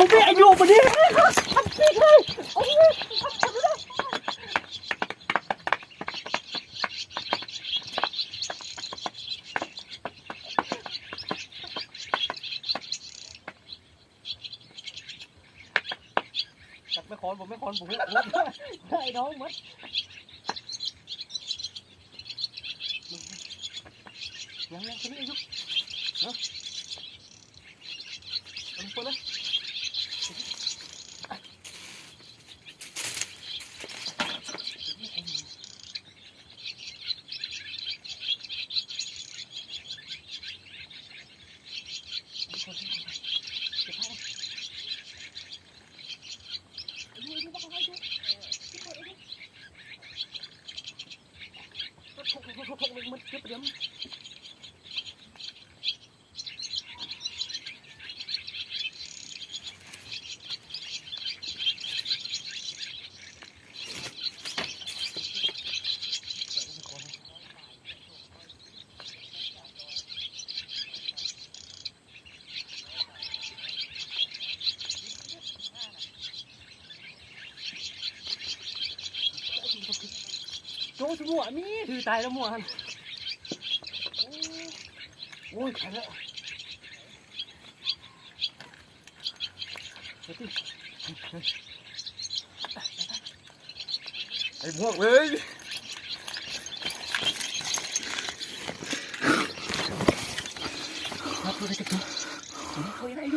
ผมไม่อายุปนี้จับไม่คอนผมไม่คอนผมได้น้องมั้ยยังคนนี้อายุเนาะมันเปิดเลยมันเก็บเดี๋ยวโจ้ชั่วมีถือตายแล้วมั่วฮันโอ้ยตายแล้วไอ้พวกเลยครับดูได้กันตัว